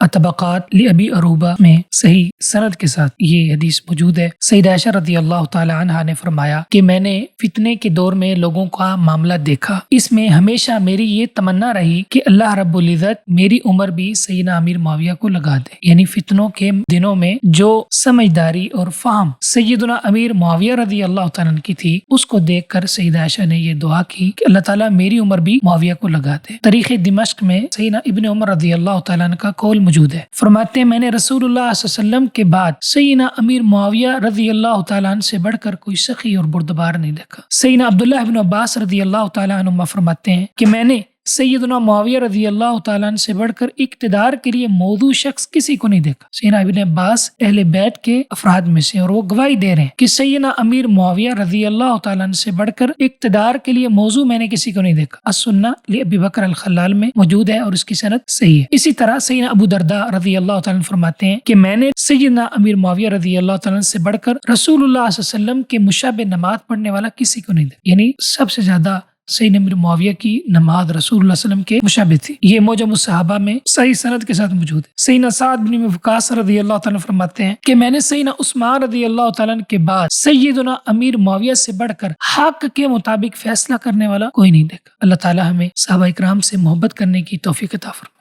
الطبقات لأبی عروبہ میں صحیح سند کے ساتھ یہ حدیث موجود ہے۔ سیدہ عائشہ رضی اللہ تعالی عنہا نے فرمایا کہ میں نے فتنے کے دور میں لوگوں کا معاملہ دیکھا، اس میں ہمیشہ میری یہ تمنا رہی کہ اللہ رب العزت میری عمر بھی سیدنا امیر معاویہ کو لگا دے۔ یعنی فتنوں کے دنوں میں جو سمجھداری اور فہم سیدنا امیر معاویہ رضی اللہ تعالیٰ عنہ کی تھی، اس کو دیکھ کر سیدہ عائشہ نے یہ دعا کی کہ اللہ تعالیٰ میری عمر بھی معاویہ کو لگا دے۔ تاریخ دمشق میں سیدنا ابن عمر رضی اللہ تعالیٰ عنہ کا قول موجود ہے، فرماتے ہیں میں نے رسول اللہ صلی اللہ علیہ وسلم کے بعد سیدنا امیر معاویہ رضی اللہ تعالیٰ عنہ سے بڑھ کر کوئی سخی اور بردبار نہیں دیکھا۔ سیدنا عبداللہ ابن عباس رضی اللہ تعالیٰ عنہ فرماتے ہیں کہ میں نے سیدنا معاویہ رضی اللہ تعالیٰ عنہ سے بڑھ کر اقتدار کے لیے موضوع شخص کسی کو نہیں دیکھا۔ سیدنا ابن عباس اہل بیت کے افراد میں سے، اور وہ گواہی دے رہے ہیں کہ سیدنا امیر معاویہ رضی اللہ تعالیٰ عنہ سے بڑھ کر اقتدار کے لیے موضوع میں نے کسی کو نہیں دیکھا۔ السنہ لابی بکر الخلال میں موجود ہے اور اس کی سند صحیح ہے۔ اسی طرح سیدنا ابو درداء رضی اللہ تعالیٰ عنہ فرماتے ہیں کہ میں نے سیدنا امیر معاویہ رضی اللہ تعالیٰ عنہ سے بڑھ کر رسول اللہ صلی اللہ علیہ وسلم کے مشابہ نماز پڑھنے والا کسی کو نہیں دیکھا۔ یعنی سب سے زیادہ سیدنا امیر معاویہ کی نماز رسول اللہ صلی اللہ علیہ وسلم کے مشابہ تھی۔ یہ معجم الصحابہ میں صحیح سند کے ساتھ موجود ہے۔ سیدنا سعد بن وقاص رضی اللہ تعالیٰ فرماتے ہیں کہ میں نے سیدنا عثمان رضی اللہ تعالیٰ کے بعد سیدنا امیر معاویہ سے بڑھ کر حق کے مطابق فیصلہ کرنے والا کوئی نہیں دیکھا۔ اللہ تعالیٰ ہمیں صحابہ اکرام سے محبت کرنے کی توفیق عطا فرمائے۔